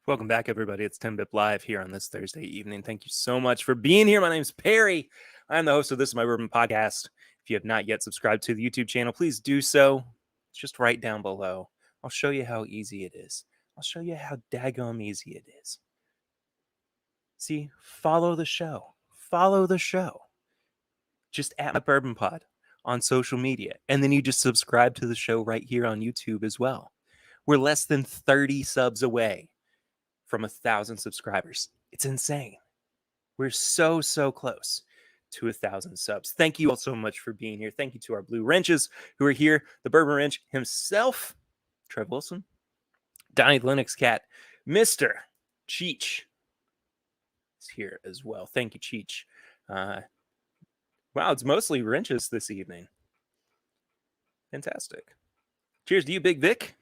Welcome back, everybody. It's TIMBP Live here on this Thursday evening. Thank you so much for being here. My name is Perry. I'm the host of This Is My Bourbon podcast. If you have not yet subscribed to the YouTube channel, please do so. It's just right down below. I'll show you how easy it is. I'll show you how daggum easy it is. See, follow the show. Follow the show. Just at my Bourbon Pod on social media. And then you just subscribe to the show right here on YouTube as well. We're less than 30 subs away from 1,000 subscribers. It's insane. We're so close to 1,000 subs. Thank you all so much for being here. Thank you to our Blue Wrenches who are here. The Bourbon Wrench himself, Trev Wilson, Donnie the Linux Cat, Mr. Cheech is here as well. Thank you, Cheech. Wow, it's mostly wrenches this evening. Fantastic. Cheers to you, Big Vic.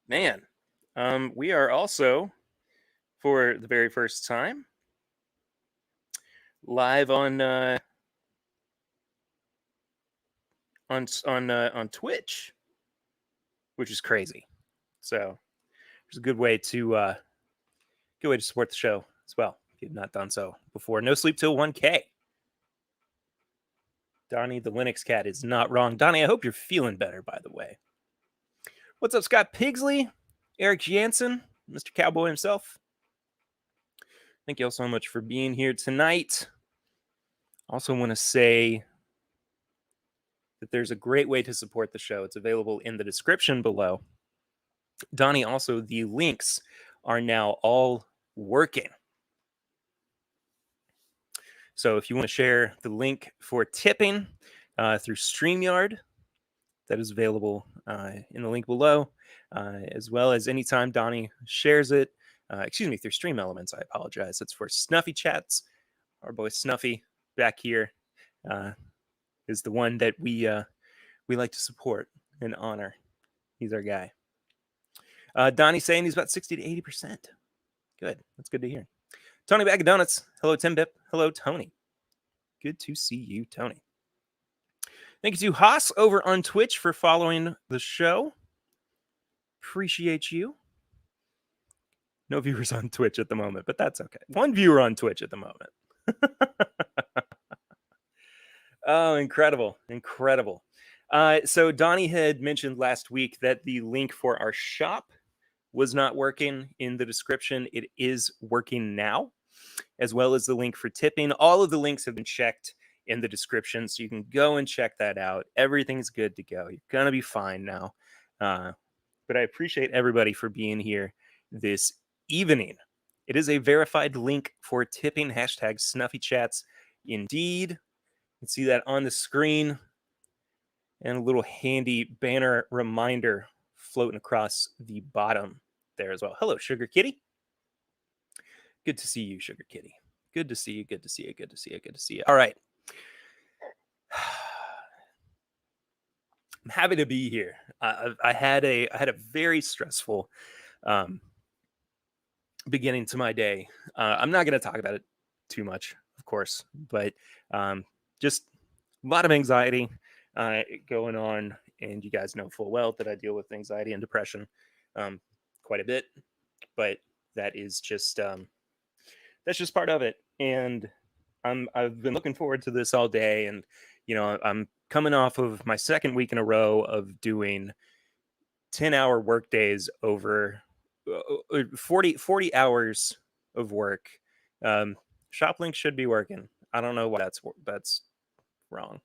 Man, we are also, for the very first time, live on Twitch, which is crazy. So it's a good way to support the show as well. If you've not done so before, no sleep till 1K. Donnie the Linux Cat is not wrong. Donnie, I hope you're feeling better, by the way. What's up, Scott Pigsley, Eric Jansen, Mr. Cowboy himself? Thank you all so much for being here tonight. Also want to say that there's a great way to support the show. It's available in the description below. Donnie, also, the links are now all working. So if you want to share the link for tipping through StreamYard, that is available in the link below, as well as anytime Donnie shares it, through Stream Elements, I apologize. It's for Snuffy Chats. Our boy Snuffy back here is the one that we like to support and honor. He's our guy. Donnie's saying he's about 60 to 80%. Good. That's good to hear. Tony Bag of Donuts. Hello, TIMBP. Hello, Tony. Good to see you, Tony. Thank you to Haas over on Twitch for following the show. Appreciate you. No viewers on Twitch at the moment, but that's okay. One viewer on Twitch at the moment. Oh, incredible. Incredible. So Donnie had mentioned last week that the link for our shop was not working in the description. It is working now, as well as the link for tipping. All of the links have been checked in the description, so you can go and check that out. Everything's good to go. You're going to be fine now. But I appreciate everybody for being here this evening. It is a verified link for tipping, hashtag Snuffy Chats. Indeed. You can see that on the screen. And a little handy banner reminder floating across the bottom there as well. Hello, Sugar Kitty. Good to see you, Sugar Kitty. Good to see you. Good to see you. Good to see you. Good to see you. All right. I'm happy to be here. I had a very stressful beginning to my day. I'm not going to talk about it too much, of course, but just a lot of anxiety going on, and you guys know full well that I deal with anxiety and depression quite a bit, but that is just that's just part of it. And I've been looking forward to this all day, and I'm coming off of my second week in a row of doing 10-hour work days over 40 hours of work. ShopLink should be working. I don't know why that's wrong.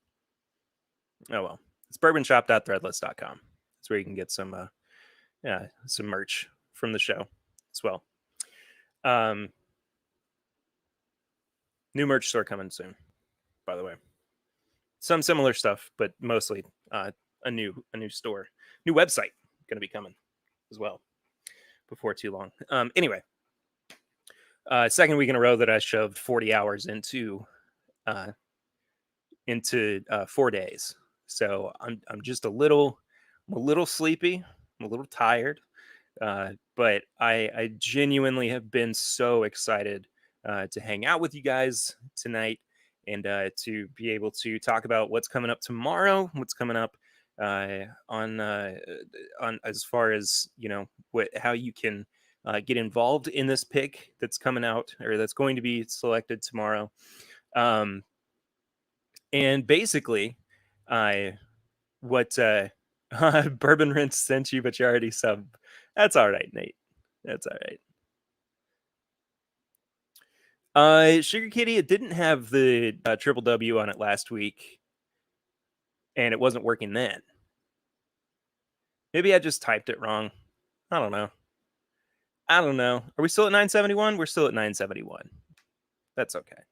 Oh well. It's bourbonshop.threadless.com. That's where you can get some merch from the show as well. New merch store coming soon, by the way. Some similar stuff, but mostly a new store, new website going to be coming as well before too long. Anyway, second week in a row that I shoved 40 hours into 4 days. So I'm just a little sleepy. I'm a little tired, but I genuinely have been so excited to hang out with you guys tonight and to be able to talk about what's coming up tomorrow, what's coming up on as far as how you can get involved in this pick that's coming out or that's going to be selected tomorrow. And basically, what Bourbon Rinse sent you, but you already subbed. That's all right, Nate. That's all right. Sugar Kitty, it didn't have the triple W on it last week, and it wasn't working then. Maybe I just typed it wrong. I don't know. Are we still at 971? We're still at 971. That's okay.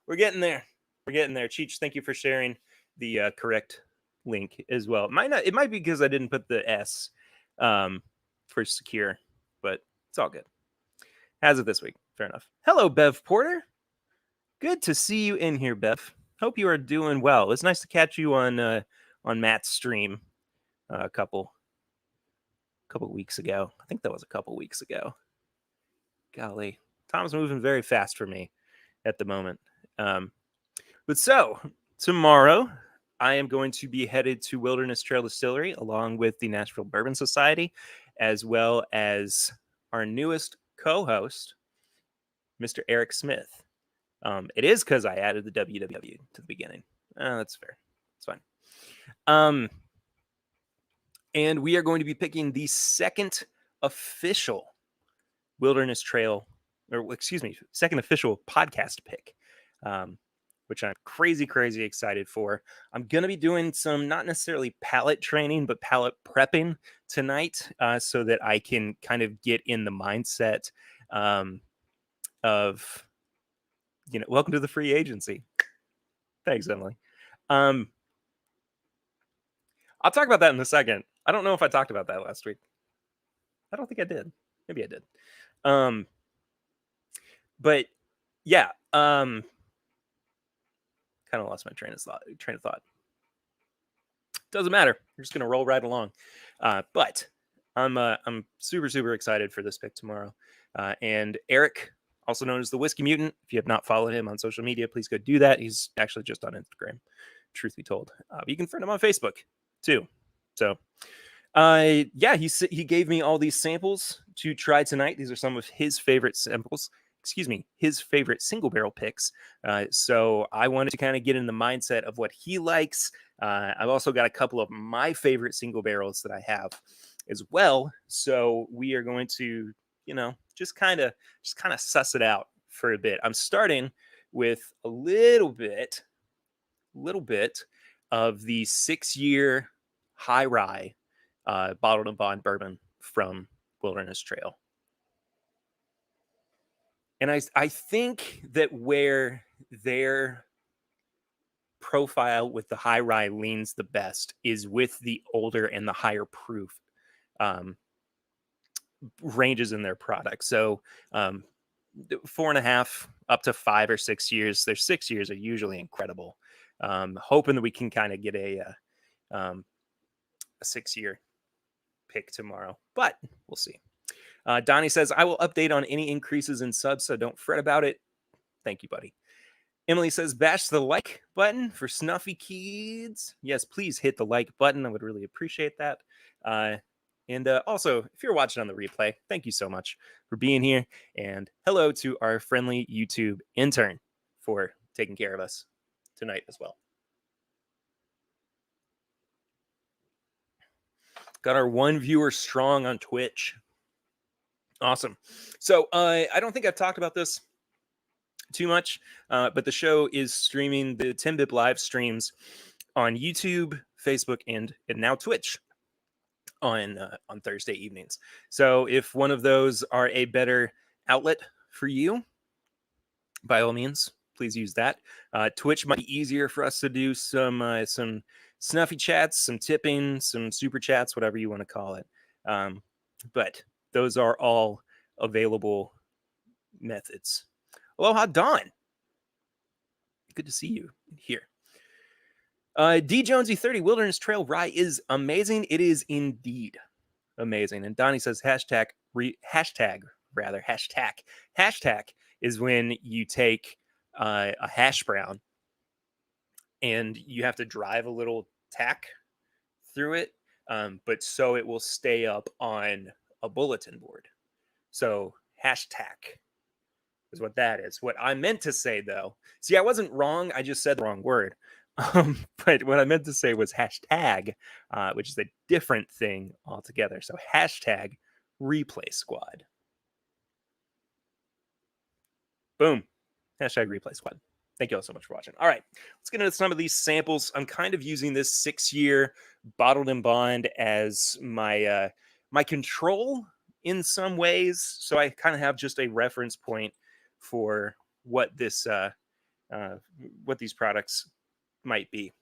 We're getting there. Cheech, thank you for sharing the correct link as well. It might be because I didn't put the S for secure, but it's all good. Has it this week. Fair enough. Hello, Bev Porter. Good to see you in here, Bev. Hope you are doing well. It's nice to catch you on Matt's stream a couple weeks ago. I think that was a couple weeks ago. Golly, Tom's moving very fast for me at the moment. But so tomorrow, I am going to be headed to Wilderness Trail Distillery along with the Nashville Bourbon Society, as well as our newest co-host, Mr. Eric Smith. It is because I added the WWW to the beginning. That's fair. It's fine. And we are going to be picking the second official Wilderness Trail, second official podcast pick, which I'm crazy excited for. I'm going to be doing some, not necessarily palate training, but palate prepping tonight so that I can kind of get in the mindset of, welcome to the free agency. Thanks, Emily. I'll talk about that in a second. I don't know if I talked about that last week. I don't think I did. Maybe I did. But yeah, kind of lost my train of thought. Doesn't matter. We're just gonna roll right along. But I'm super excited for this pick tomorrow. And Eric, also known as the Whiskey Mutant, if you have not followed him on social media, please go do that. He's actually just on Instagram, truth be told. But you can friend him on Facebook too. So yeah, he gave me all these samples to try tonight. These are some of his favorite samples. His favorite single barrel picks. So I wanted to kind of get in the mindset of what he likes. I've also got a couple of my favorite single barrels that I have as well. So we are going to, just kind of suss it out for a bit. I'm starting with a little bit of the 6-year high rye bottled and bond bourbon from Wilderness Trail. And I think that where their profile with the high rye leans the best is with the older and the higher proof ranges in their product. So 4.5 up to 5 or 6 years. Their 6 years are usually incredible. Hoping that we can kind of get a 6-year pick tomorrow, but we'll see. Donnie says, I will update on any increases in subs, so don't fret about it. Thank you, buddy. Emily says, bash the like button for Snuffy Kids. Yes, please hit the like button. I would really appreciate that. And also, if you're watching on the replay, thank you so much for being here. And hello to our friendly YouTube intern for taking care of us tonight as well. Got our one viewer strong on Twitch. Awesome. So I don't think I've talked about this too much, but the show is streaming the TIMBP live streams on YouTube, Facebook, and now Twitch on Thursday evenings. So if one of those are a better outlet for you, by all means, please use that. Twitch might be easier for us to do some snuffy chats, some tipping, some super chats, whatever you want to call it. But those are all available methods. Aloha, Dawn. Good to see you here. D Jonesy 30 Wilderness Trail Rye is amazing. It is indeed amazing. And Donnie says hashtag is when you take a hash brown and you have to drive a little tack through it, but so it will stay up on a bulletin board. So hashtag is what that is. What I meant to say, though, see, I wasn't wrong. I just said the wrong word. But what I meant to say was hashtag, which is a different thing altogether. So hashtag replay squad. Boom. Hashtag replay squad. Thank you all so much for watching. All right, let's get into some of these samples. I'm kind of using this 6-year bottled in bond as my my control in some ways. So I kind of have just a reference point for what this what these products might be.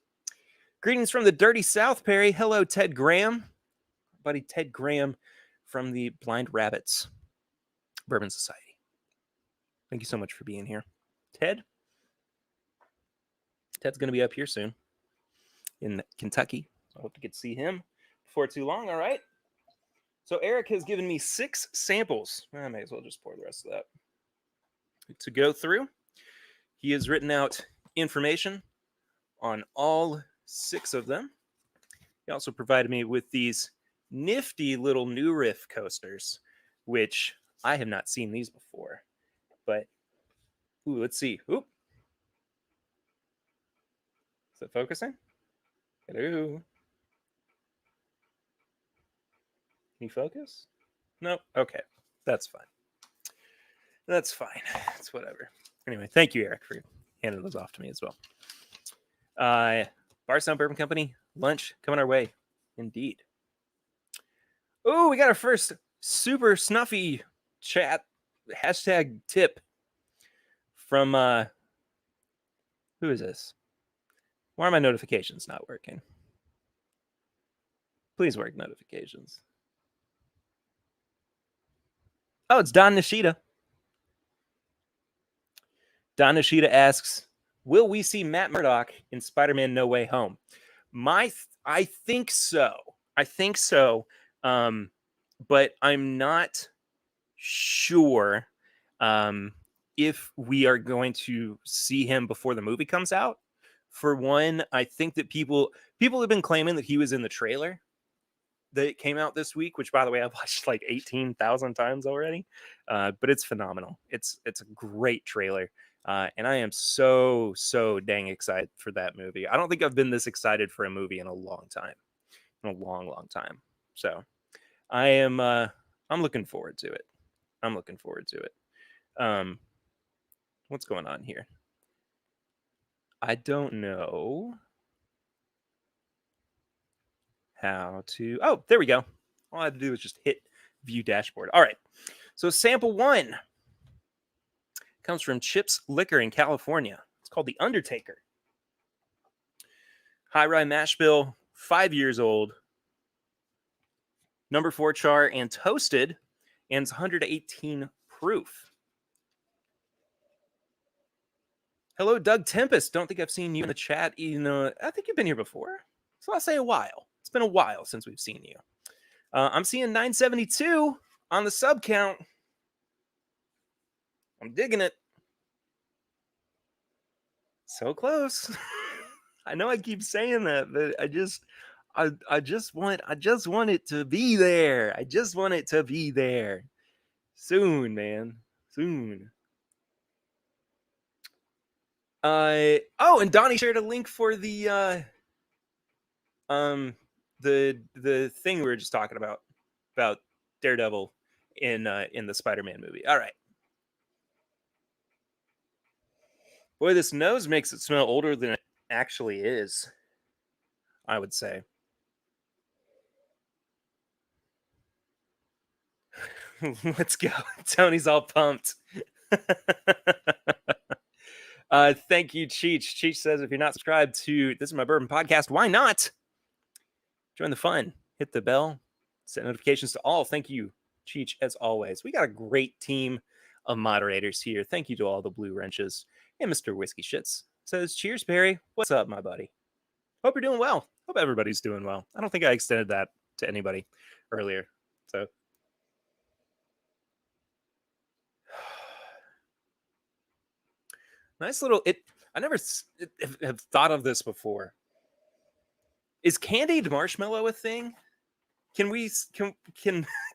Greetings from the dirty South, Perry. Hello, Ted Graham, buddy Ted Graham from the Blind Rabbits Bourbon Society. Thank you so much for being here, Ted. Ted's going to be up here soon in Kentucky. I hope to get to see him before too long. All right. So Eric has given me 6 samples. I may as well just pour the rest of that to go through. He has written out information on all 6 of them. He also provided me with these nifty little New Riff coasters, which I have not seen these before. But, ooh, let's see. Oop. Is it focusing? Hello. Can you focus? Nope. Okay. That's fine. That's fine. It's whatever. Anyway, thank you, Eric, for handing those off to me as well. Barstown Bourbon Company, lunch coming our way. Indeed. Oh, we got our first super snuffy chat hashtag tip from who is this? Why are my notifications not working? Please work notifications. Oh, it's Don Nishida. Don Nishida asks, will we see Matt Murdock in Spider-Man No Way Home? I think so. I think so. But I'm not sure if we are going to see him before the movie comes out. For one, I think that people have been claiming that he was in the trailer that came out this week, which, by the way, I've watched like 18,000 times already. But it's phenomenal. It's a great trailer. And I am so dang excited for that movie. I don't think I've been this excited for a movie in a long time. In a long time. So I am I'm looking forward to it. I'm looking forward to it. What's going on here? I don't know how to... Oh, there we go. All I have to do is just hit view dashboard. All right. So sample 1 comes from Chips Liquor in California. It's called The Undertaker. High rye mash bill, 5 years old. Number 4 char and toasted, and it's 118 proof. Hello, Doug Tempest. Don't think I've seen you in the chat. I think you've been here before. So I'll say a while. It's been a while since we've seen you. I'm seeing 972 on the sub count. I'm digging it. So close. I know I keep saying that, but I just want it to be there. I just want it to be there. Soon, man. Soon. And Donnie shared a link for the thing we were just talking about Daredevil in the Spider-Man movie. All right. Boy, this nose makes it smell older than it actually is, I would say. Let's go. Tony's all pumped. Thank you, Cheech. Cheech says, if you're not subscribed to This Is My Bourbon Podcast, why not? Join the fun. Hit the bell. Set notifications to all. Thank you, Cheech, as always. We got a great team of moderators here. Thank you to all the Blue Wrenches. And Mr. Whiskey Shits says, cheers, Perry. What's up, my buddy? Hope you're doing well. Hope everybody's doing well. I don't think I extended that to anybody earlier. So nice little... I never have thought of this before. Is candied marshmallow a thing? Can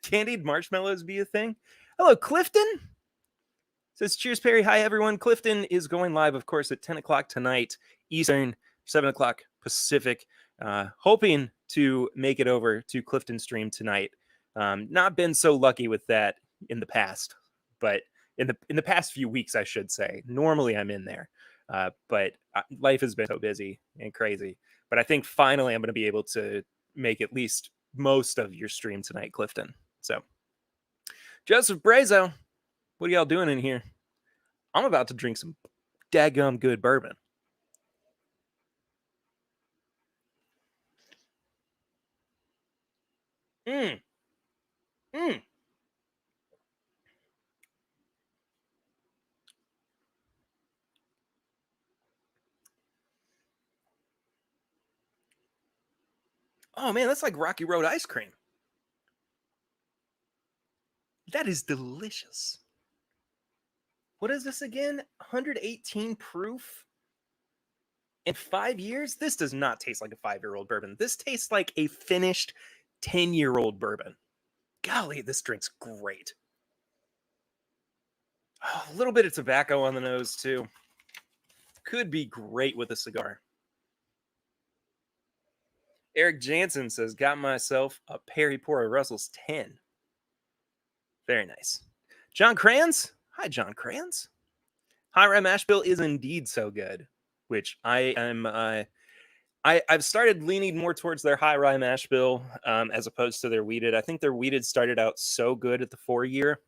candied marshmallows be a thing? Hello, Clifton. Says cheers, Perry. Hi, everyone. Clifton is going live, of course, at 10 o'clock tonight, Eastern, 7 o'clock Pacific. Hoping to make it over to Clifton's stream tonight. Not been so lucky with that in the past, but in the past few weeks, I should say. Normally, I'm in there, but life has been so busy and crazy. But I think finally I'm going to be able to make at least most of your stream tonight, Clifton. So, Joseph Brazo, what are y'all doing in here? I'm about to drink some daggum good bourbon. Mm. Oh man, that's like Rocky Road ice cream. That is delicious. What is this again? 118 proof in 5 years? This does not taste like a 5-year-old bourbon. This tastes like a finished 10-year-old bourbon. Golly, this drink's great. Oh, a little bit of tobacco on the nose too. Could be great with a cigar. Eric Jansen says, got myself a Perry Pora Russell's 10. Very nice. John Kranz. Hi, John Kranz. High Rye Mash Bill is indeed so good, which I am. I've started leaning more towards their High Rye Mash Bill as opposed to their Wheated. I think their Wheated started out so good at the 4-year,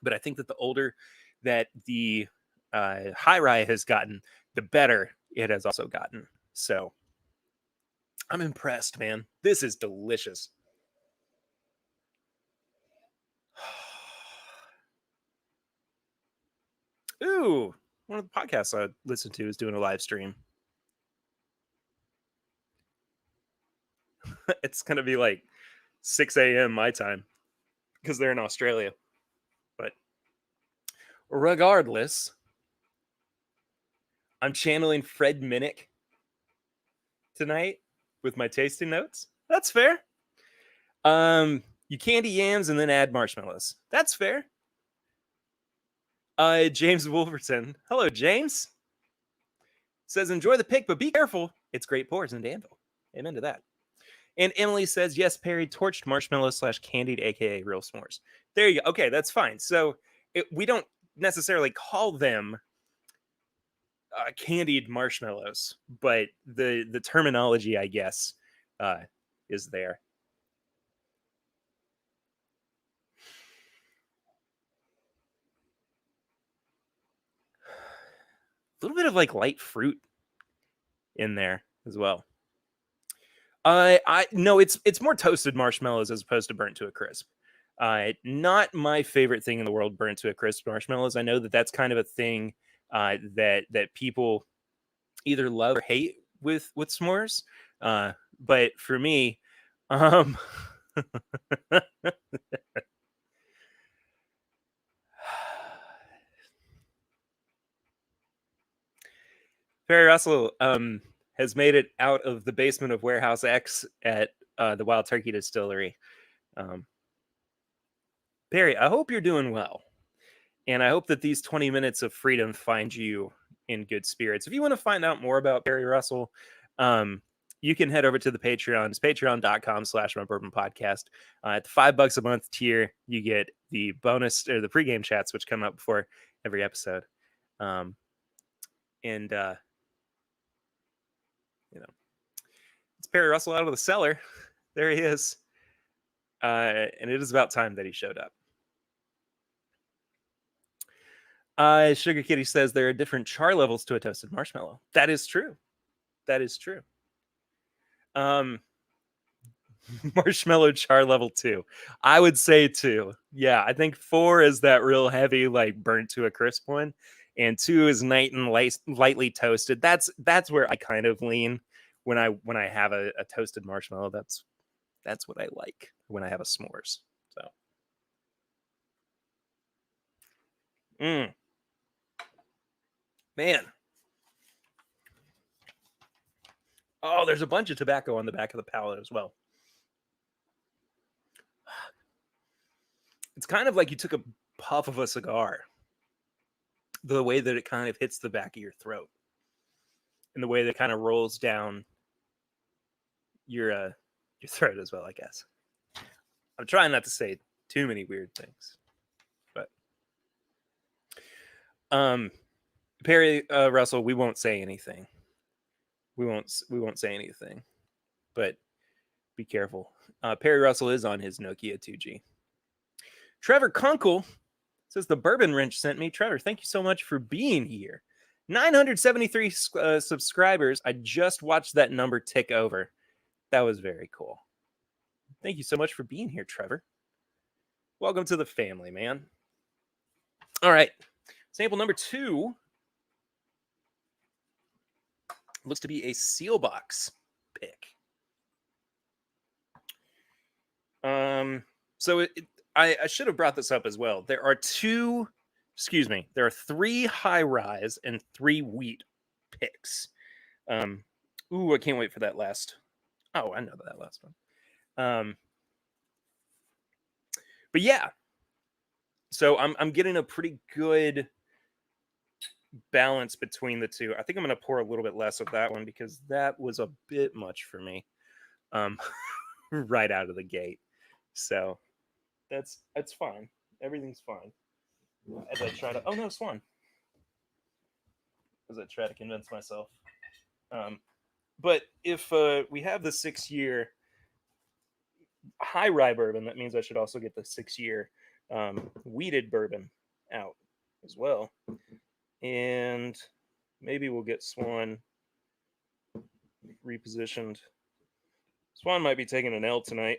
but I think that the older that the High Rye has gotten, the better it has also gotten. So I'm impressed, man. This is delicious. Ooh, one of the podcasts I listen to is doing a live stream. It's going to be like 6 a.m. my time because they're in Australia. But regardless, I'm channeling Fred Minnick tonight with my tasting notes. That's fair. You candy yams and then add marshmallows. That's fair. James Wolverton. Hello, James. Says, enjoy the pick, but be careful. It's great pours in Danville. Amen to that. And Emily says, yes, Perry, torched marshmallows / candied, aka real s'mores. There you go. Okay, that's fine. So we don't necessarily call them candied marshmallows, but the terminology, I guess, is there. A little bit of like light fruit in there as well. I no, it's more toasted marshmallows as opposed to burnt to a crisp. Not my favorite thing in the world, burnt to a crisp marshmallows. I know that that's kind of a thing that people either love or hate with s'mores. But for me, um, Perry Russell has made it out of the basement of Warehouse X at the Wild Turkey Distillery. Perry, I hope you're doing well. And I hope that these 20 minutes of freedom find you in good spirits. If you want to find out more about Perry Russell, you can head over to the Patreon. It's patreon.com/my bourbon podcast. At the $5 a month tier, you get the bonus or the pregame chats, which come out before every episode. And it's Perry Russell out of the cellar. There he is. And it is about time that he showed up. Sugar Kitty says there are different char levels to a toasted marshmallow. That is true. That is true. Marshmallow char level 2. I would say 2. Yeah, I think 4 is that real heavy, like burnt to a crisp one, and 2 is lightly toasted. That's where I kind of lean when I have a toasted marshmallow. That's what I like when I have a s'mores. So, man, Oh, there's a bunch of tobacco on the back of the palate as well. It's kind of like you took a puff of a cigar. The way that it kind of hits the back of your throat, and the way that it kind of rolls down your throat as well, I guess. I'm trying not to say too many weird things, but Perry Russell, we won't say anything. We won't say anything, but be careful. Perry Russell is on his Nokia 2G. Trevor Kunkel says the Bourbon Wrench sent me. Trevor, thank you so much for being here. 973 subscribers. I just watched that number tick over. That was very cool. Thank you so much for being here, Trevor. Welcome to the family, man. All right. Sample number 2 looks to be a seal box pick. So I should have brought this up as well. There are 3 high rise and 3 wheat picks. I can't wait for that last. Oh, I know that last one. But yeah, so I'm getting a pretty good balance between the two. I think I'm going to pour a little bit less of that one because that was a bit much for me, right out of the gate. So that's fine. Everything's fine. As I try to, oh no, Swan. As I try to convince myself. But if we have the 6-year high rye bourbon, that means I should also get the 6-year wheated bourbon out as well. And maybe we'll get Swan repositioned. Swan might be taking an L tonight.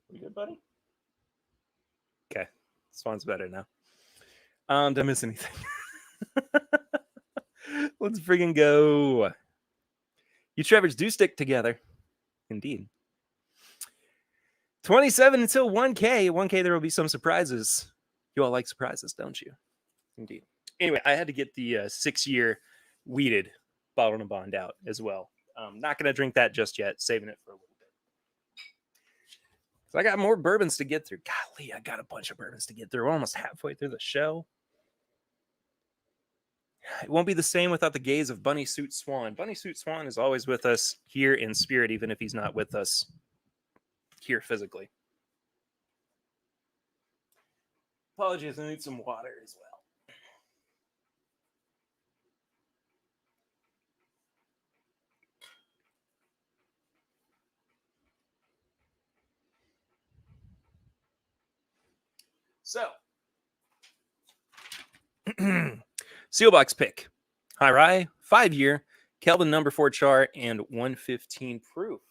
You good, buddy? Okay. Swan's better now. Did I miss anything? Let's friggin' go. You Trevors do stick together. Indeed. 27 until 1K. 1K, there will be some surprises. You all like surprises, don't you? Indeed. Anyway, I had to get the 6-year wheated bottle and bond out as well. Not going to drink that just yet. Saving it for a little bit. So I got more bourbons to get through. Golly, I got a bunch of bourbons to get through. We're almost halfway through the show. It won't be the same without the gaze of Bunny Suit Swan. Bunny Suit Swan is always with us here in spirit, even if he's not with us here physically. Apologies, I need some water as well. So, Sealbox pick. High rye, 5-year, Kelvin number 4 char, and 115 proof.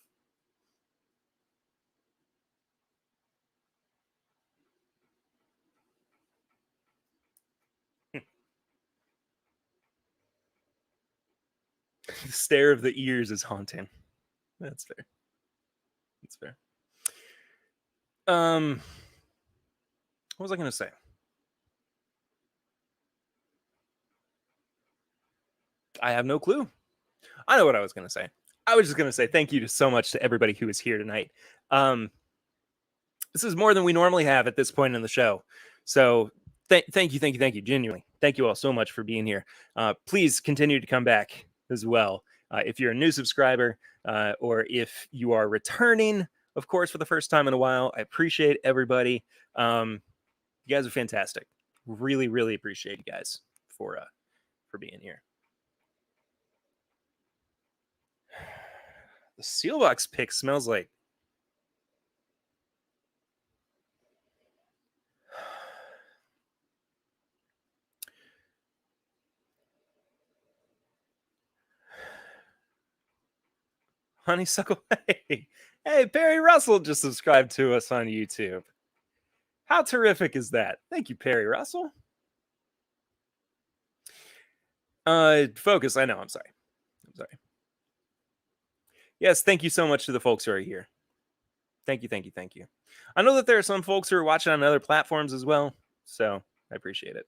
The stare of the ears is haunting. That's fair. That's fair. What was I going to say? I have no clue. I know what I was going to say. I was just going to say thank you so much to everybody who is here tonight. This is more than we normally have at this point in the show. So thank you, genuinely. Thank you all so much for being here. Please continue to come back as well. If you're a new subscriber or if you are returning, of course, for the first time in a while, I appreciate everybody. You guys are fantastic. Really, really appreciate you guys for being here. The Sealbox pick smells like honeysuckle. Hey, Perry Russell just subscribed to us on YouTube. How terrific is that? Thank you, Perry Russell. Focus. I know. I'm sorry. Yes, thank you so much to the folks who are here. Thank you. I know that there are some folks who are watching on other platforms as well, so I appreciate it.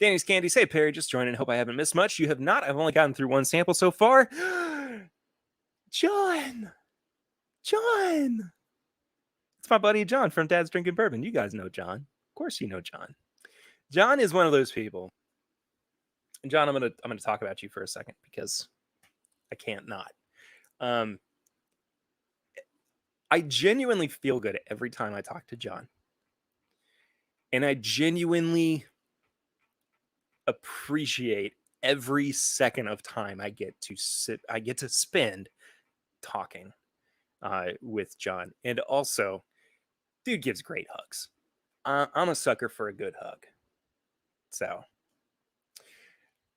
Danny's Candy, say Perry, just joining. Hope I haven't missed much. You have not. I've only gotten through one sample so far. John! It's my buddy John from Dad's Drinking Bourbon. You guys know John. Of course you know John. John is one of those people. And John, I'm gonna talk about you for a second because I can't not. I genuinely feel good every time I talk to John. And I genuinely appreciate every second of time I get to spend talking with John. And also, dude gives great hugs. I'm a sucker for a good hug. So,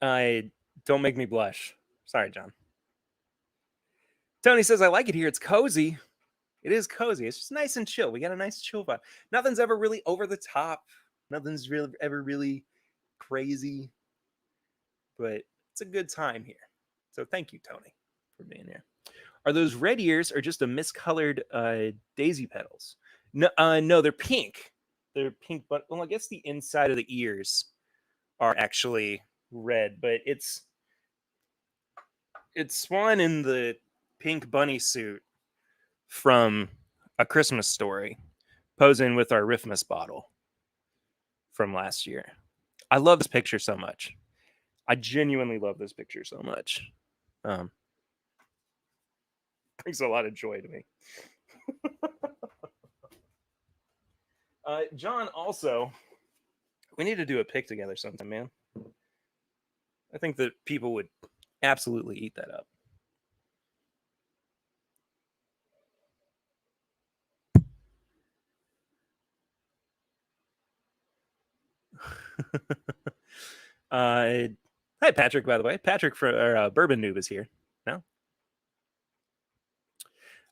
don't make me blush. Sorry, John. Tony says, I like it here. It's cozy. It is cozy. It's just nice and chill. We got a nice chill vibe. Nothing's ever really over the top. Nothing's ever really crazy. But it's a good time here. So thank you, Tony, for being here. Are those red ears or just a miscolored daisy petals? No, they're pink. They're pink, but well, I guess the inside of the ears are actually red, but it's Swan in the pink bunny suit from A Christmas Story, posing with our Riffmas bottle from last year. I love this picture so much. I genuinely love this picture so much. Brings a lot of joy to me. John, also, we need to do a pic together sometime, man. I think that people would absolutely eat that up. Hi, Patrick, by the way. Patrick for Bourbon Noob is here. No?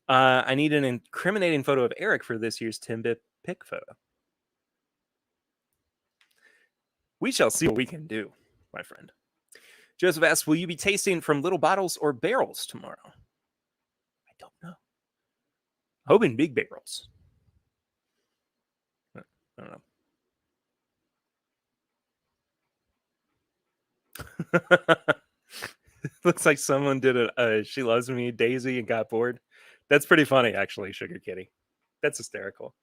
I need an incriminating photo of Eric for this year's TIMBP pic photo. We shall see what we can do, my friend. Joseph asks, will you be tasting from little bottles or barrels tomorrow? I don't know. Hoping big barrels. I don't know. Looks like someone did a She Loves Me Daisy and got bored. That's pretty funny, actually, Sugar Kitty. That's hysterical.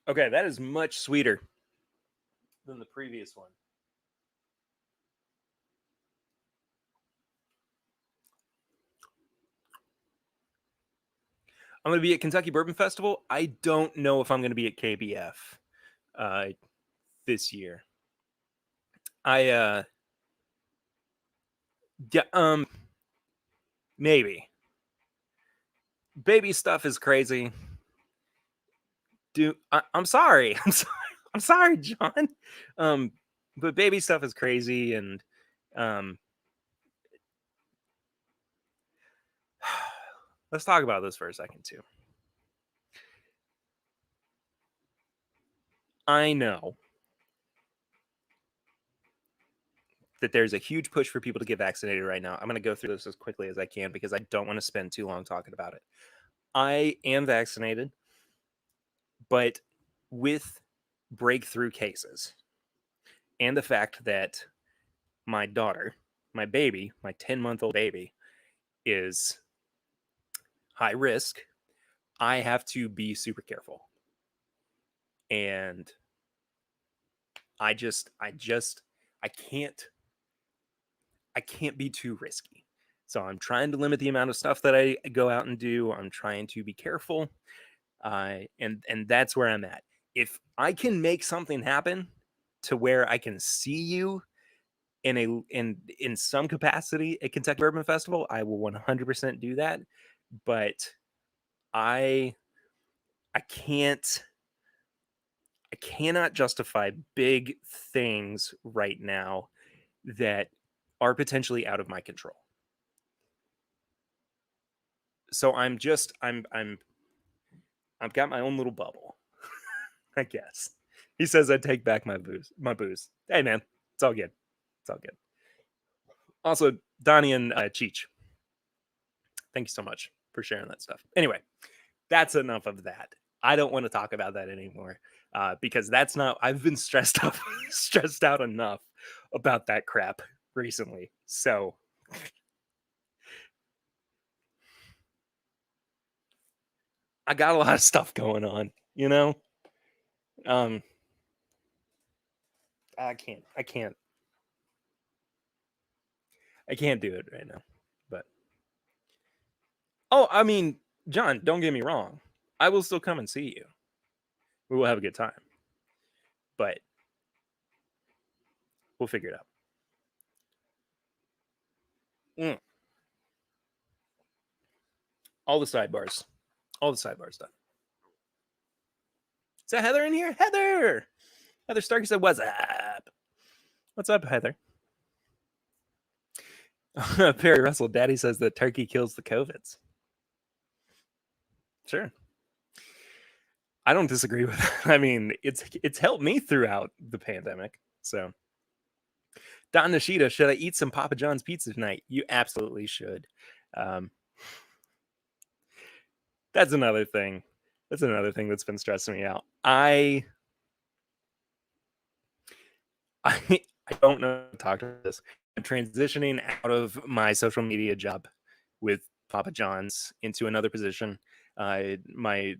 Okay, that is much sweeter than the previous one. I'm going to be at Kentucky Bourbon Festival. I don't know if I'm going to be at KBF this year. Maybe. Baby stuff is crazy. I'm sorry. I'm sorry, John. But baby stuff is crazy, and let's talk about this for a second too. I know that there's a huge push for people to get vaccinated right now. I'm going to go through this as quickly as I can because I don't want to spend too long talking about it. I am vaccinated, but with breakthrough cases and the fact that my daughter, my baby, my 10-month-old baby, is high risk, I have to be super careful. And I can't be too risky. So I'm trying to limit the amount of stuff that I go out and do. I'm trying to be careful. And that's where I'm at. If I can make something happen to where I can see you in some capacity at Kentucky Bourbon Festival, I will 100% do that. But I cannot justify big things right now that are potentially out of my control. So I've got my own little bubble, I guess. He says I take back my booze. Hey man, it's all good. It's all good. Also, Donnie and Cheech, thank you so much for sharing that stuff. Anyway, that's enough of that. I don't want to talk about that anymore because that's not. I've been stressed out enough about that crap recently. So I got a lot of stuff going on, you know. Um, I can't do it right now. But oh, I mean, John, don't get me wrong. I will still come and see you. We will have a good time, but we'll figure it out. Mm. All the sidebars, done. Is that Heather in here? Heather Starkey said, "What's up? What's up, Heather?" Perry Russell, Daddy says that turkey kills the COVIDs. Sure. I don't disagree with that. I mean, it's helped me throughout the pandemic. So, Don Nishida, should I eat some Papa John's pizza tonight? You absolutely should. Um, that's another thing. That's another thing that's been stressing me out. I I don't know how to talk to this. I'm transitioning out of my social media job with Papa John's into another position. My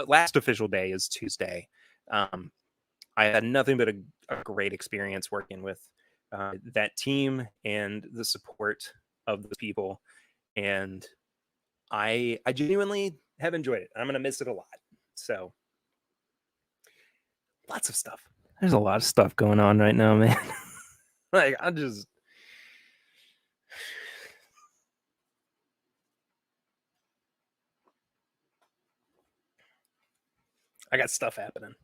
last official day is Tuesday. I had nothing but a great experience working with that team and the support of the people, and I genuinely have enjoyed it. I'm gonna miss it a lot. So lots of stuff. There's a lot of stuff going on right now, man. Like I got stuff happening.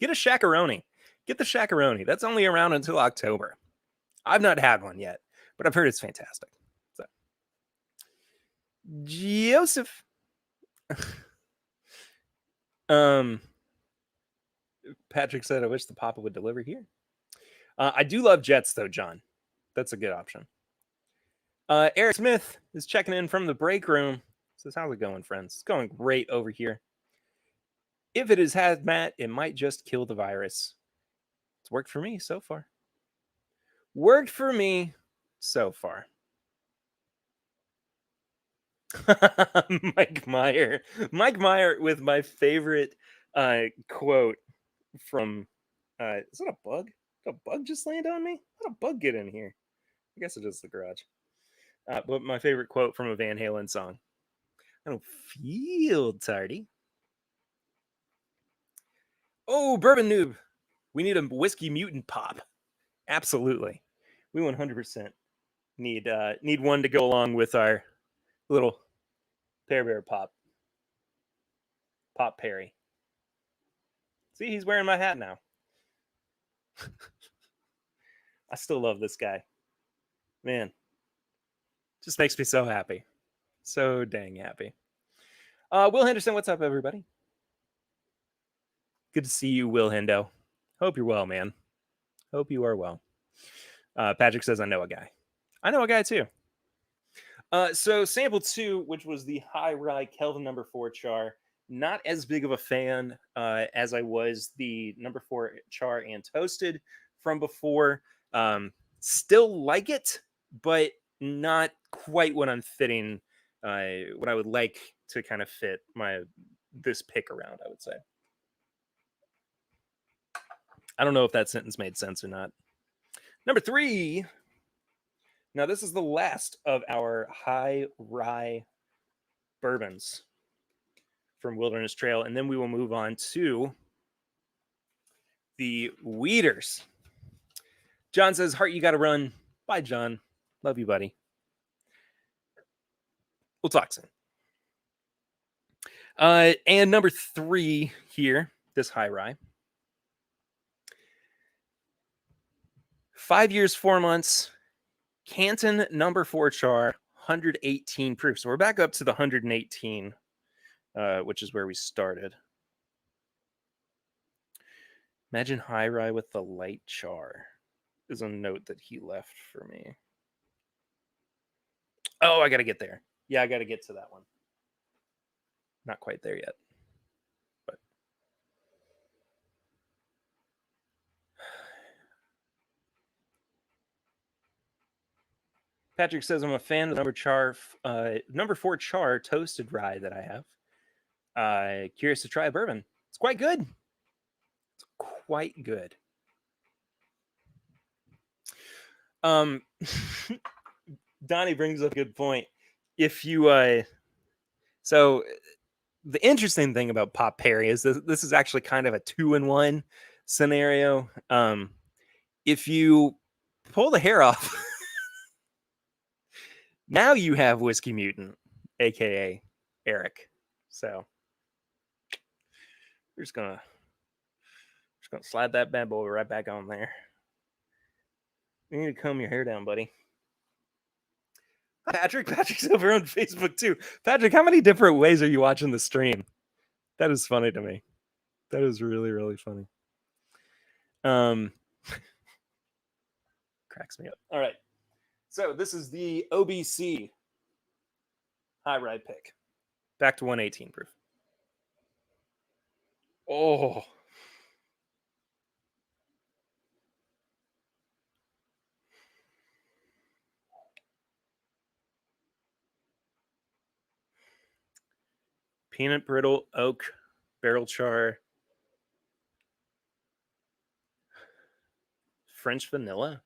Get a shakaroni. Get the shakaroni. That's only around until October. I've not had one yet, but I've heard it's fantastic. So, Joseph. um, Patrick said, "I wish the Papa would deliver here." I do love Jets, though, John. That's a good option. Eric Smith is checking in from the break room. Says, "How's it going, friends? It's going great over here. If it is hazmat, it might just kill the virus. It's worked for me so far. Worked for me so far." Mike Meyer. Mike Meyer with my favorite quote from is it a bug? Did a bug just land on me? How'd a bug get in here? I guess it is the garage. But my favorite quote from a Van Halen song. I don't feel tardy. Oh, Bourbon Noob. We need a whiskey mutant pop. Absolutely. We 100% need one to go along with our little Pear Bear pop. Pop Perry. See, he's wearing my hat now. I still love this guy. Man, just makes me so happy. So dang happy. Will Henderson, what's up, everybody? Good to see you, Will Hendo. Hope you're well, man. Hope you are well. Patrick says, I know a guy. I know a guy too. So sample 2, which was the high rye Kelvin number 4 char, not as big of a fan as I was the number 4 char and toasted from before. Still like it, but not quite what I'm fitting, what I would like to kind of fit this pick around, I would say. I don't know if that sentence made sense or not. Number 3. Now, this is the last of our high rye bourbons from Wilderness Trail, and then we will move on to the Weeders. John says, Hart, you got to run. Bye, John. Love you, buddy. We'll talk soon. And number 3 here, this high rye. 5 years, 4 months, Canton number 4 char, 118 proof. So we're back up to the 118, which is where we started. Imagine high rye with the light char is a note that he left for me. Oh, I got to get there. Yeah, I got to get to that one. Not quite there yet. But Patrick says I'm a fan of the number 4 char toasted rye that I have. Curious to try a bourbon. It's quite good. It's quite good. Donnie brings up a good point. If you so the interesting thing about Pop Perry is this is actually kind of a 2-in-1 scenario. If you pull the hair off, now you have Whiskey Mutant, aka Eric. So we're just gonna slide that bad boy right back on there. You need to comb your hair down, buddy. Patrick's over on Facebook too. Patrick, how many different ways are you watching the stream? That is funny to me. That is really, really funny. Cracks me up. All right. So this is the OBC high ride pick. Back to 118 proof. Oh. Peanut brittle oak barrel char. French vanilla.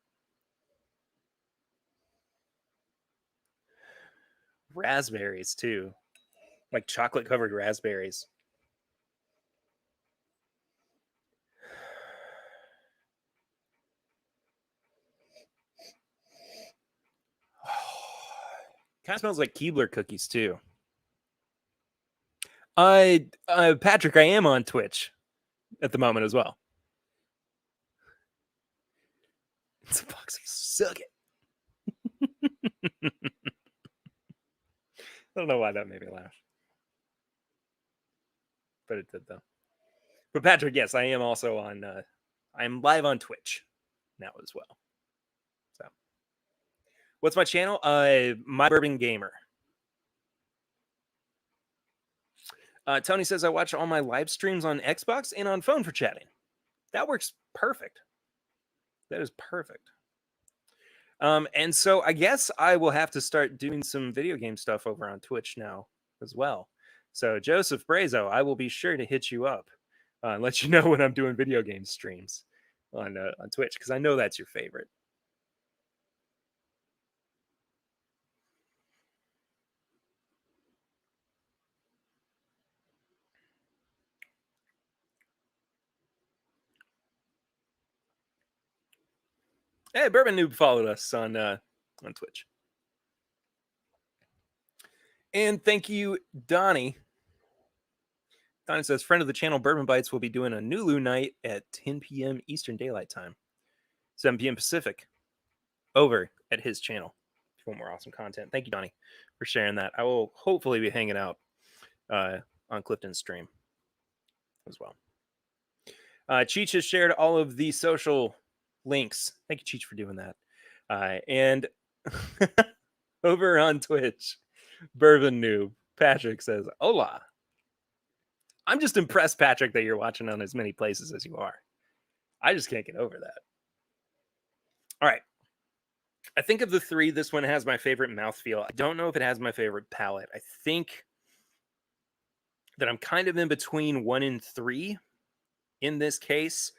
Raspberries too. Like chocolate covered raspberries. Kind of smells like Keebler cookies too. Patrick, I am on Twitch at the moment as well. It's a box. Suck it. I don't know why that made me laugh, but it did though. But Patrick, yes, I am also on. I'm live on Twitch now as well. So, what's my channel? My Bourbon Gamer. Tony says I watch all my live streams on Xbox and on phone for chatting. That works perfect. That is perfect. And so I guess I will have to start doing some video game stuff over on Twitch now as well. So Joseph Brazo, I will be sure to hit you up and let you know when I'm doing video game streams on Twitch because I know that's your favorite. Hey, Bourbon Noob followed us on Twitch. And thank you, Donnie. Donnie says, friend of the channel, Bourbon Bites will be doing a Nulu night at 10 p.m. Eastern Daylight Time, 7 p.m. Pacific, over at his channel. If you want more awesome content. Thank you, Donnie, for sharing that. I will hopefully be hanging out on Clifton's stream as well. Cheech has shared all of the social links. Thank you, Cheech, for doing that. And over on Twitch, Bourbon Noob, Patrick says, hola. I'm just impressed, Patrick, that you're watching on as many places as you are. I just can't get over that. All right. I think of the three, this one has my favorite mouthfeel. I don't know if it has my favorite palate. I think that I'm kind of in between 1 and 3 in this case.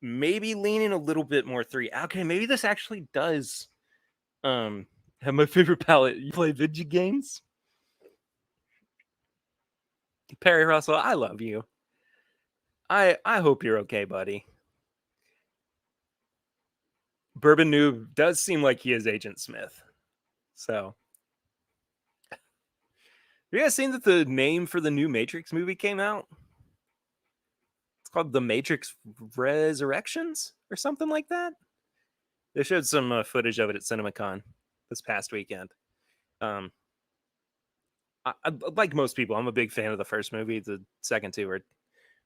Maybe leaning a little bit more 3. Okay, maybe this actually does have my favorite palate. You play video games? Perry Russell, I love you. I hope you're okay, buddy. Bourbon Noob does seem like he is Agent Smith. So, have you guys seen that the name for the new Matrix movie came out? It's called The Matrix Resurrections or something like that. They showed some footage of it at CinemaCon this past weekend. Like most people, I'm a big fan of the first movie. The second two are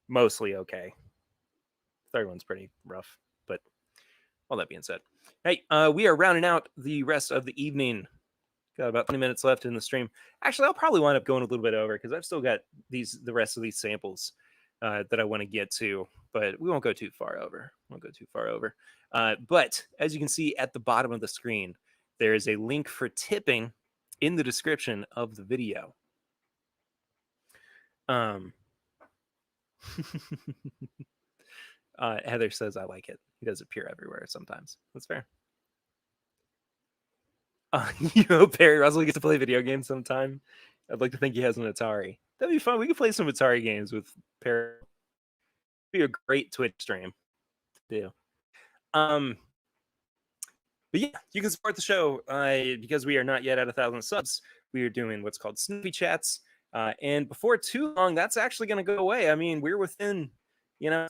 mostly okay. Third one's pretty rough, but all that being said, hey, we are rounding out the rest of the evening Got about 20 minutes left in the stream. Actually, I'll probably wind up going a little bit over because I've still got the rest of these samples that I want to get to, but we won't go too far over. But as you can see at the bottom of the screen, there is a link for tipping in the description of the video. Heather says, I like it. He does appear everywhere sometimes. That's fair. Perry Russell gets to play video games sometime. I'd like to think he has an Atari. That'd be fun. We could play some Atari games with Perry. It'd be a great Twitch stream to do. But yeah, you can support the show because we are not yet at 1,000 subs. We are doing what's called Snoopy Chats. And before too long, that's actually going to go away. I mean, we're within, 30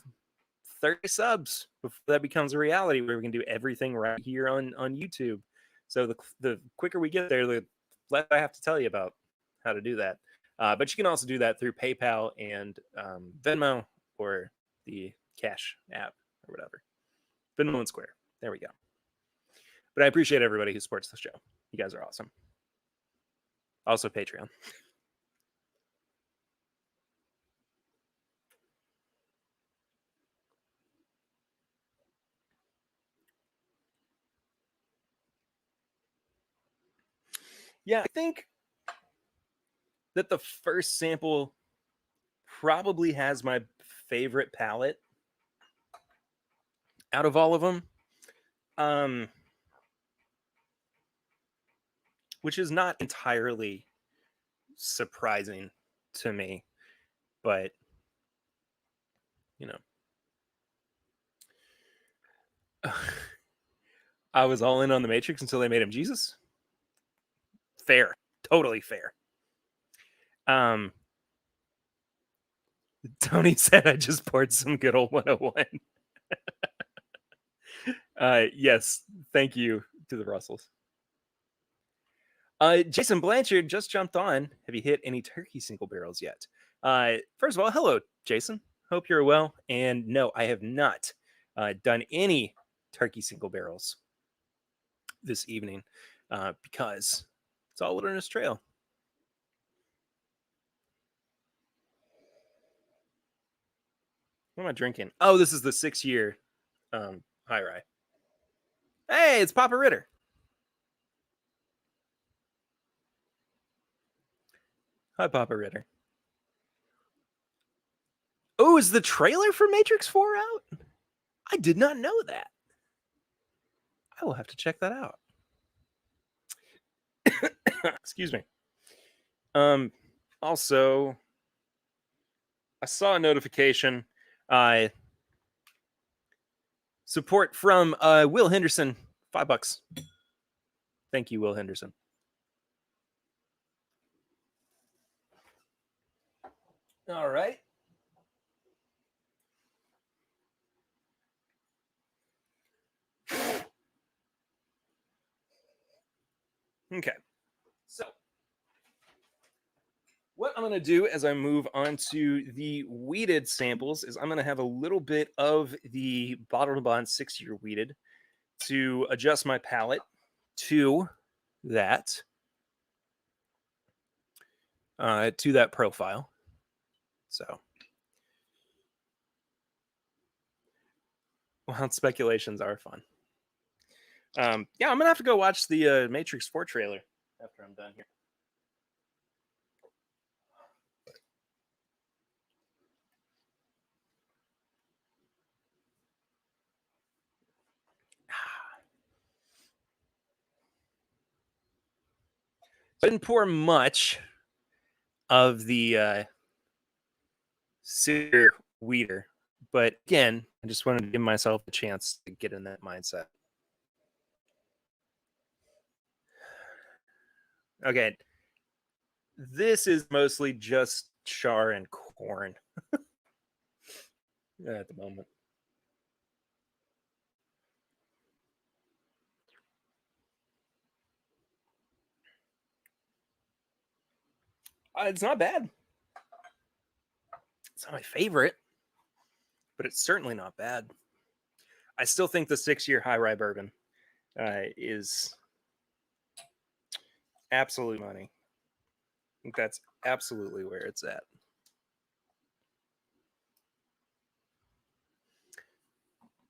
subs before that becomes a reality where we can do everything right here on YouTube. So the quicker we get there, the less I have to tell you about how to do that. But you can also do that through PayPal and Venmo or the Cash app or whatever. Venmo Square. There we go. But I appreciate everybody who supports the show. You guys are awesome. Also Patreon. Yeah, I think that the first sample probably has my favorite palette out of all of them. Which is not entirely surprising to me, but I was all in on the Matrix until they made him Jesus. Fair, totally fair. Tony said I just poured some good old 101. Yes, thank you to the Russells. Jason Blanchard just jumped on. Have you hit any turkey single barrels yet? First of all, hello, Jason. Hope you're well. And no, I have not done any turkey single barrels this evening because it's all wilderness trail. What am I drinking? Oh, this is the 6-year high rye. Hey, it's Papa Ritter. Hi, Papa Ritter. Oh, is the trailer for Matrix 4 out? I did not know that. I will have to check that out. Excuse me. Also, I saw a notification. Support from Will Henderson, $5. Thank you, Will Henderson. All right. Okay. So, what I'm going to do as I move on to the wheated samples is I'm going to have a little bit of the Bottle to Bond 6-year wheated to adjust my palate to that profile. So, wild speculations are fun. Yeah, I'm gonna have to go watch the Matrix 4 trailer after I'm done here. I didn't pour much of the Sear Weeder, but again, I just wanted to give myself a chance to get in that mindset. Okay, this is mostly just char and corn at the moment. It's not bad. It's not my favorite, but it's certainly not bad. I still think the 6-year high rye bourbon is absolute money. I think that's absolutely where it's at.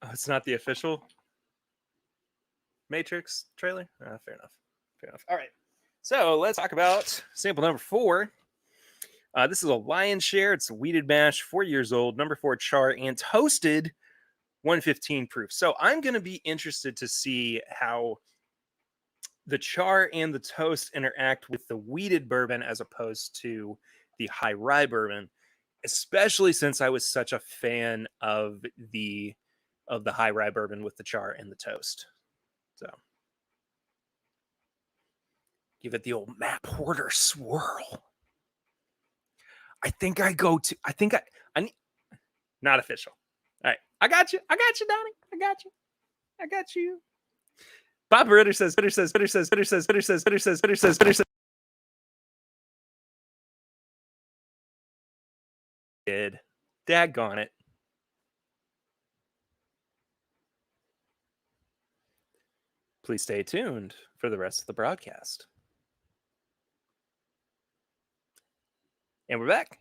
Oh, it's not the official Matrix trailer? Fair enough. Fair enough. All right. So let's talk about sample number 4. This is a lion's share. It's a wheated mash, 4 years old, number 4 char, and toasted 115 proof. So I'm going to be interested to see how the char and the toast interact with the wheated bourbon as opposed to the high rye bourbon, especially since I was such a fan of the high rye bourbon with the char and the toast. So give it the old Matt Porter swirl. I think I need, not official. All right. I got you, Donnie. I got you. Bob Ritter says, did. Daggone it. Please stay tuned for the rest of the broadcast. And we're back.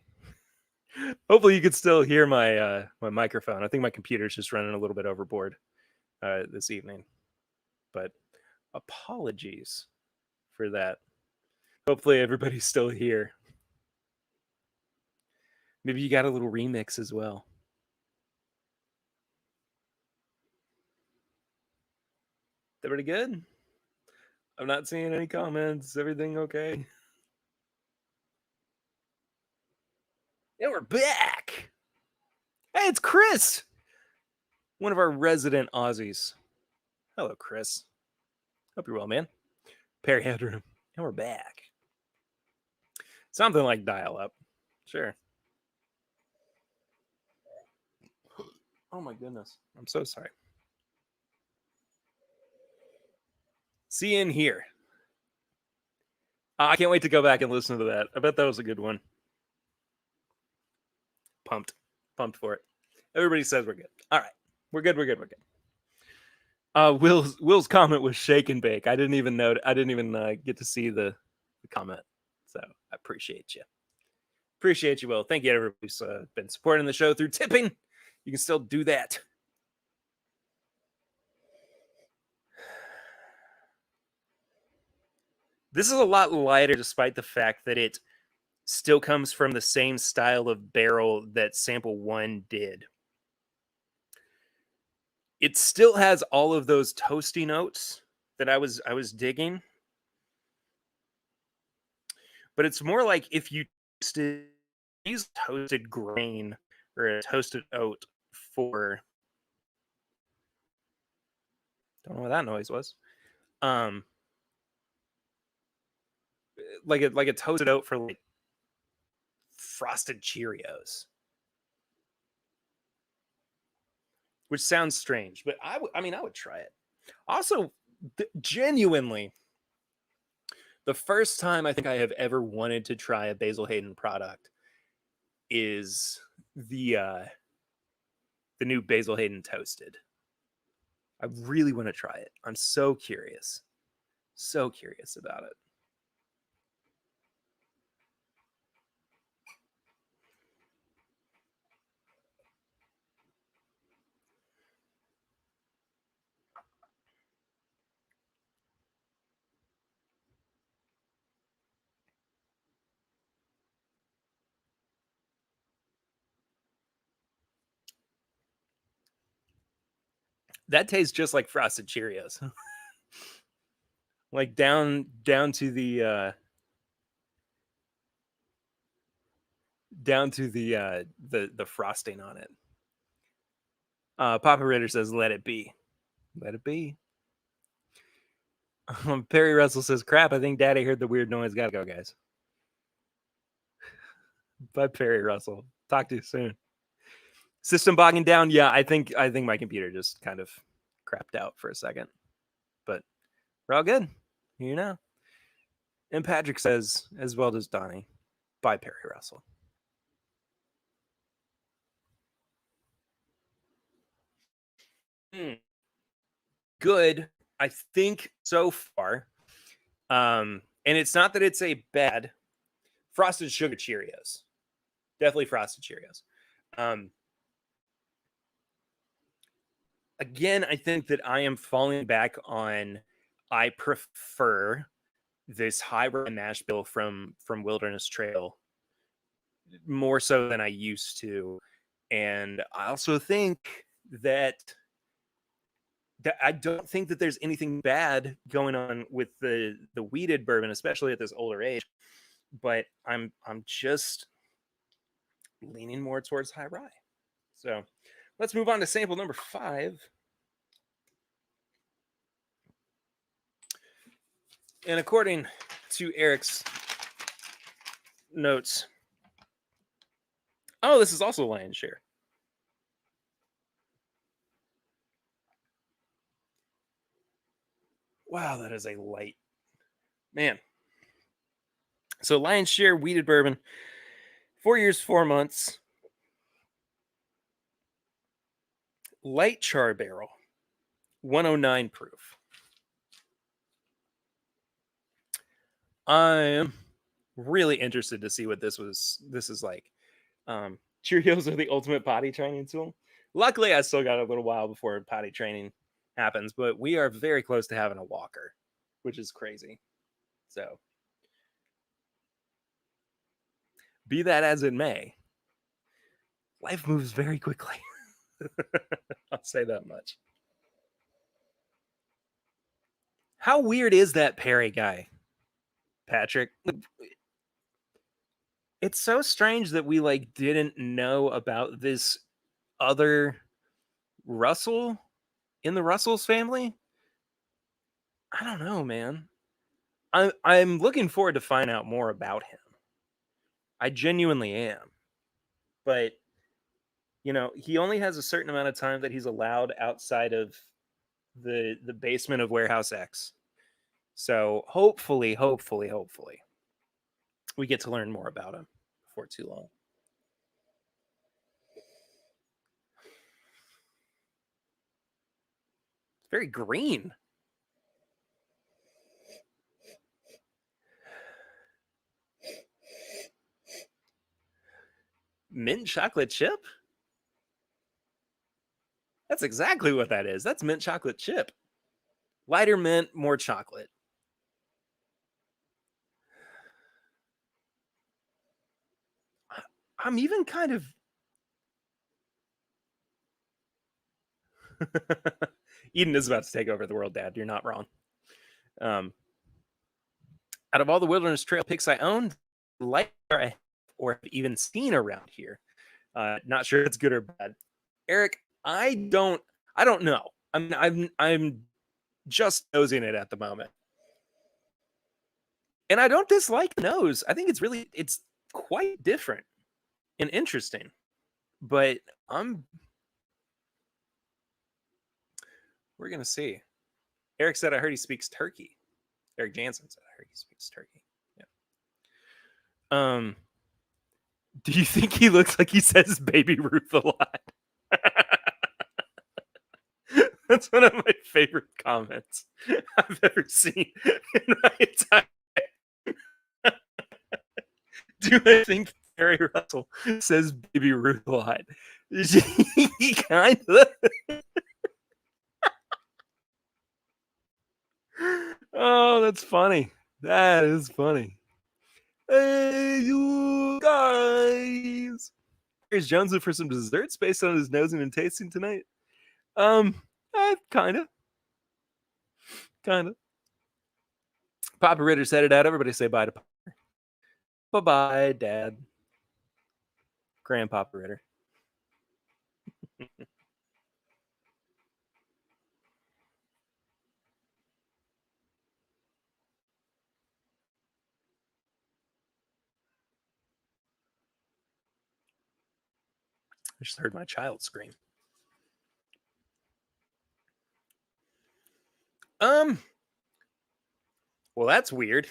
Hopefully you could still hear my my microphone. I think my computer's just running a little bit overboard this evening. But apologies for that. Hopefully everybody's still here. Maybe you got a little remix as well. Everybody good? I'm not seeing any comments. Everything okay? And we're back. Hey, it's Chris, one of our resident Aussies. Hello, Chris. Hope you're well, man. Perry Headroom. And we're back. Something like dial up. Sure. Oh my goodness. I'm so sorry. See you in here. I can't wait to go back and listen to that. I bet that was a good one. Pumped for it. Everybody says we're good. All right. We're good. Will's comment was shake and bake. I didn't even get to see the comment. So I appreciate you, Will. Thank you to everybody who's been supporting the show through tipping. You can still do that. This is a lot lighter, despite the fact that it still comes from the same style of barrel that sample 1 did. It still has all of those toasty notes that I was digging, but it's more like if you use toasted grain or a toasted oat for, don't know what that noise was. Like a toasted oat for like frosted Cheerios, which sounds strange, but I would try it. Also, genuinely, the first time I think I have ever wanted to try a Basil Hayden product is the new Basil Hayden toasted. I really want to try it. I'm so curious about it. That tastes just like frosted Cheerios. Like down to the the frosting on it. Papa Ritter says, "Let it be, let it be." Perry Russell says, "Crap! I think Daddy heard the weird noise. Gotta go, guys." Bye, Perry Russell. Talk to you soon. System bogging down. Yeah, I think my computer just kind of crapped out for a second, but we're all good. You know. And Patrick says, as well does Donnie. Bye, Perry Russell. Good, I think so far. And it's not that it's a bad Frosted Sugar Cheerios. Definitely Frosted Cheerios. Again, I think that I am falling back on I prefer this high rye mash bill from Wilderness Trail more so than I used to. And I also think that I don't think that there's anything bad going on with the wheated bourbon, especially at this older age. But I'm just leaning more towards high rye. So let's move on to sample number 5. And according to Eric's notes, oh, this is also Lion's Share. Wow, that is a light. Man. So Lion's Share wheated bourbon, 4 years, 4 months. Light char barrel, 109 proof. I'm really interested to see what this is like. Cheerios are the ultimate potty training tool. Luckily, I still got a little while before potty training happens, but we are very close to having a walker, which is crazy. So, be that as it may, life moves very quickly. I'll say that much. How weird is that Perry guy, Patrick? It's so strange that we didn't know about this other Russell in the Russells family. I don't know, man. I'm looking forward to find out more about him. I genuinely am. But he only has a certain amount of time that he's allowed outside of the basement of Warehouse X. So hopefully we get to learn more about him before too long. It's very green. Mint chocolate chip? That's exactly what that is. That's mint chocolate chip. Lighter mint, more chocolate. I'm even kind of Eden is about to take over the world, Dad. You're not wrong. Out of all the Wilderness Trail picks I owned, light or have even seen around here. Not sure it's good or bad. Eric, I don't know. I'm just nosing it at the moment. And I don't dislike the nose. I think it's quite different and interesting. But we're gonna see. Eric said I heard he speaks turkey. Eric Jansen said I heard he speaks turkey. Yeah. Do you think he looks like he says Baby Ruth a lot? That's one of my favorite comments I've ever seen in my entire life. Do I think Harry Russell says Baby Ruth a lot? He kind of. Oh, that's funny. That is funny. Hey, you guys. Here's Jonesy for some desserts based on his nosing and tasting tonight. Kind of. Papa Ritter said it out. Everybody say bye to Papa. Bye-bye, Dad. Grandpapa Ritter. I just heard my child scream. Well, that's weird.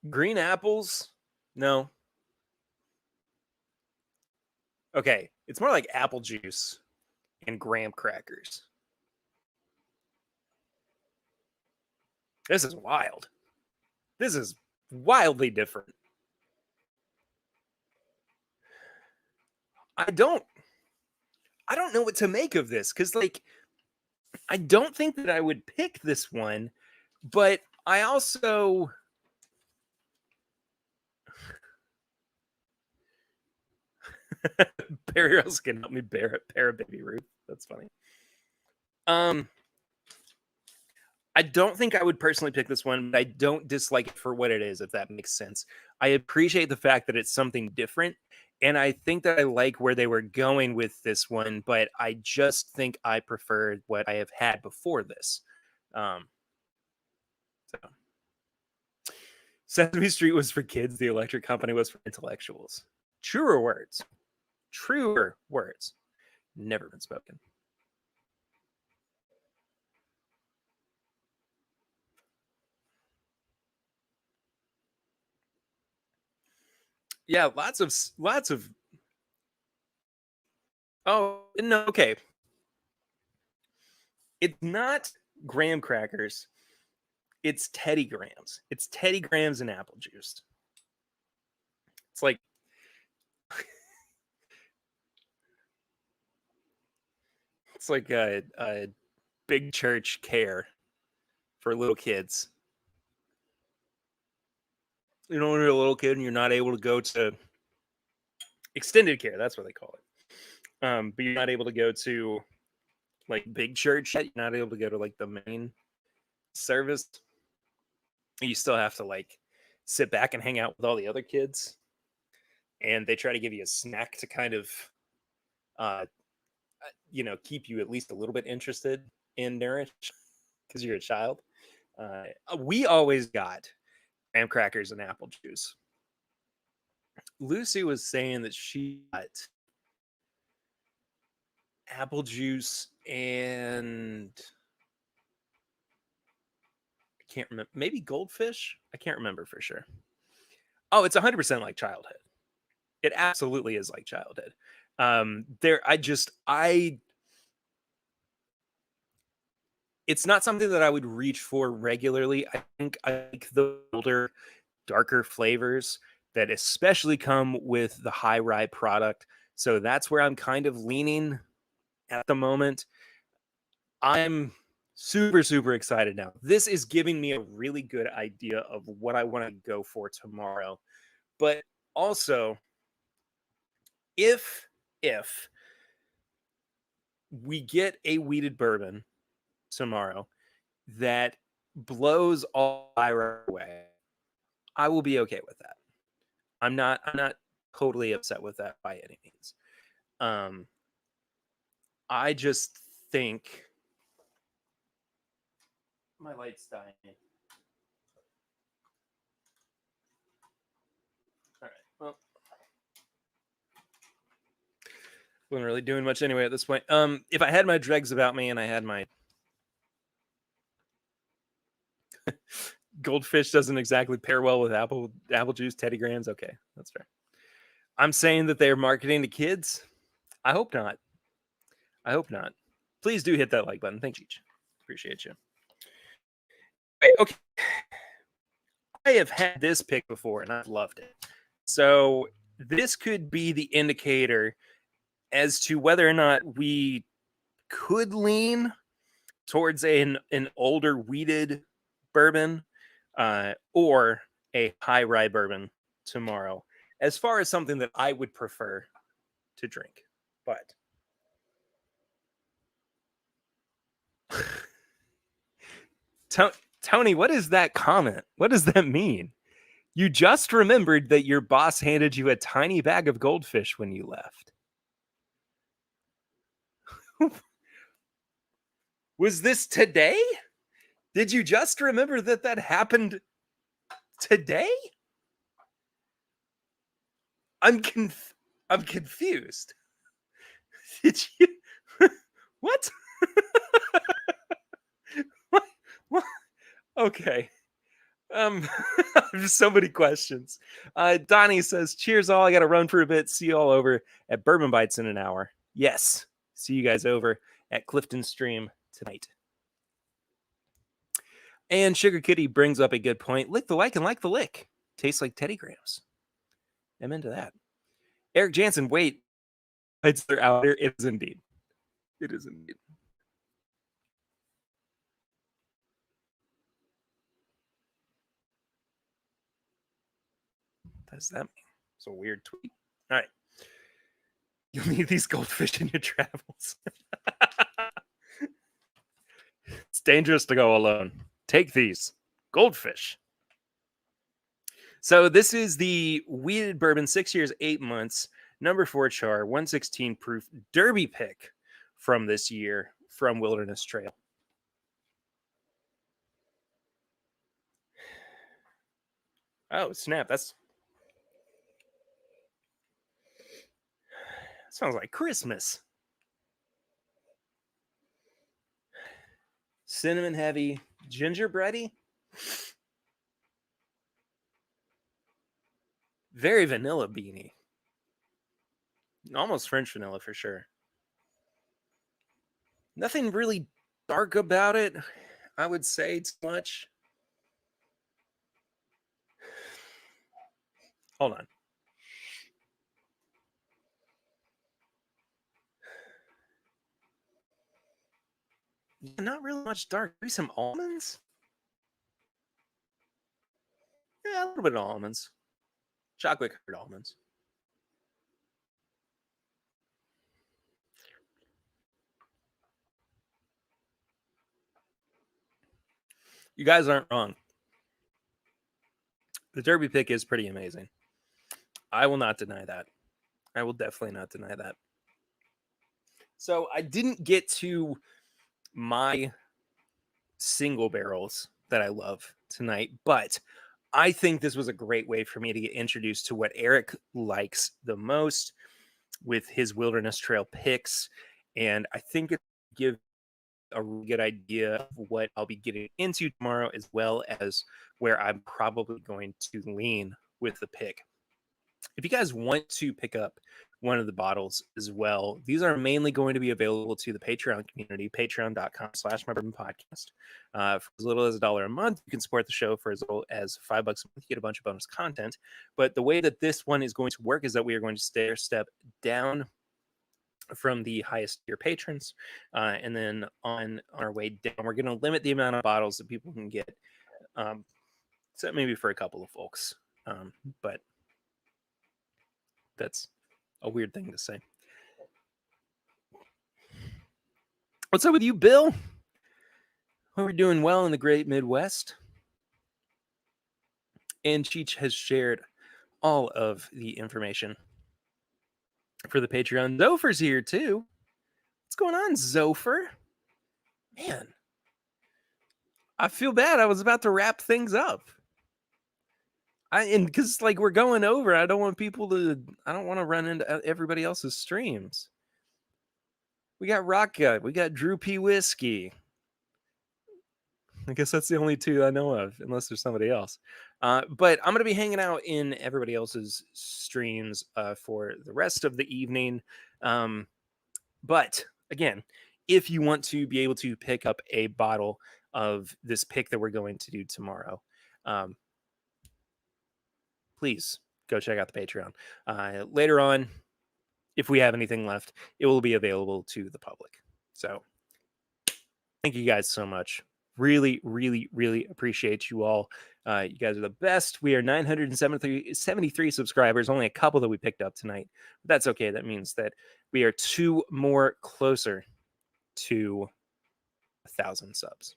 Green apples? No. Okay, it's more like apple juice and graham crackers. This is wild. This is wildly different. I don't know what to make of this, because like I don't think that I would pick this one, but I also Barry Rose can help me pair a Baby Ruth. That's funny. I don't think I would personally pick this one, but I don't dislike it for what it is, if that makes sense. I appreciate the fact that it's something different, and I think that I like where they were going with this one, but I just think I prefer what I have had before this. So Sesame Street was for kids, the Electric Company was for intellectuals. Truer words. Truer words. Never been spoken. Yeah, lots of. Oh no, okay. It's not graham crackers. It's Teddy Grahams. It's Teddy Grahams and apple juice. It's like it's like a big church care for little kids. You know, when you're a little kid and you're not able to go to extended care, that's what they call it. But you're not able to go to like big church yet. You're not able to go to like the main service. You still have to like sit back and hang out with all the other kids, and they try to give you a snack to kind of keep you at least a little bit interested in Nourish because you're a child. We always got graham crackers and apple juice. Lucy was saying that she got apple juice and I can't remember, maybe goldfish. I can't remember for sure. Oh, it's 100% like childhood. It absolutely is like childhood. It's not something that I would reach for regularly. I think I like the older, darker flavors that especially come with the high rye product. So that's where I'm kind of leaning at the moment. I'm super, super excited now. This is giving me a really good idea of what I want to go for tomorrow. But also, if we get a wheated bourbon tomorrow that blows all right away, I will be okay with that. I'm not totally upset with that by any means. I just think my light's dying. All right. Well, wasn't really doing much anyway at this point. If I had my dregs about me and I had my goldfish doesn't exactly pair well with apple juice, Teddy Grahams. Okay, that's fair. I'm saying that they're marketing to kids. I hope not. I hope not. Please do hit that like button. Thank you. Appreciate you. Okay. I have had this pick before and I've loved it. So this could be the indicator as to whether or not we could lean towards an older wheated bourbon or a high rye bourbon tomorrow, as far as something that I would prefer to drink. But Tony, what is that comment? What does that mean? You just remembered that your boss handed you a tiny bag of goldfish when you left. Was this today? Did you just remember that happened today? I'm confused. Did you? What? what? Okay. There's so many questions. Donnie says, "Cheers, all. I got to run for a bit. See you all over at Bourbon Bites in an hour." Yes. see you guys over at Clifton Stream tonight. And Sugar Kitty brings up a good point. Lick the like and like the lick. Tastes like Teddy Grahams. I'm into that. Eric Jansen, wait. It's their out there. It is indeed. It is indeed. What does that mean? It's a weird tweet. All right. You'll need these goldfish in your travels. It's dangerous to go alone. Take these goldfish. So this is the Wheated Bourbon, 6 years, 8 months, number 4 char, 116 proof Derby pick from this year from Wilderness Trail. Oh, snap. That sounds like Christmas. Cinnamon heavy, gingerbready. Very vanilla beanie. Almost French vanilla for sure. Nothing really dark about it, I would say, too much. Hold on. Yeah, not really much dark. Maybe some almonds? Yeah, a little bit of almonds. Chocolate covered almonds. You guys aren't wrong. The Derby pick is pretty amazing. I will not deny that. I will definitely not deny that. So I didn't get to my single barrels that I love tonight, but I think this was a great way for me to get introduced to what Eric likes the most with his Wilderness Trail picks. And I think it gives a really good idea of what I'll be getting into tomorrow, as well as where I'm probably going to lean with the pick. If you guys want to pick up one of the bottles as well, these are mainly going to be available to the Patreon community, patreon.com/mybourbonpodcast. For as little as $1 a month, you can support the show. For as little as $5 a month, you get a bunch of bonus content. But the way that this one is going to work is that we are going to stair step down from the highest tier patrons, and then on our way down, we're going to limit the amount of bottles that people can get, except maybe for a couple of folks, but that's a weird thing to say. What's up with you, Bill? Hope you're doing well in the great Midwest. And Cheech has shared all of the information for the Patreon. Zopher's here too. What's going on, Zopher? Man, I feel bad. I was about to wrap things up. Because like we're going over, I don't want to run into everybody else's streams. We got Rock Gut, we got Drew P. Whiskey. I guess that's the only two I know of, unless there's somebody else. But I'm going to be hanging out in everybody else's streams for the rest of the evening. But again, if you want to be able to pick up a bottle of this pick that we're going to do tomorrow, please go check out the Patreon. Later on, if we have anything left, it will be available to the public. So thank you guys so much. Really, really, really appreciate you all. You guys are the best. We are 973 subscribers, only a couple that we picked up tonight. But that's okay. That means that we are 2 more closer to 1,000 subs.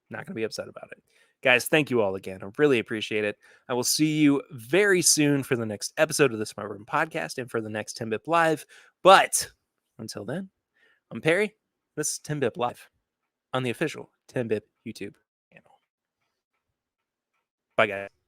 Not going to be upset about it. Guys, thank you all again. I really appreciate it. I will see you very soon for the next episode of the Smart Room Podcast and for the next TIMBP Live. But until then, I'm Perry. This is TIMBP Live on the official TIMBP YouTube channel. Bye, guys.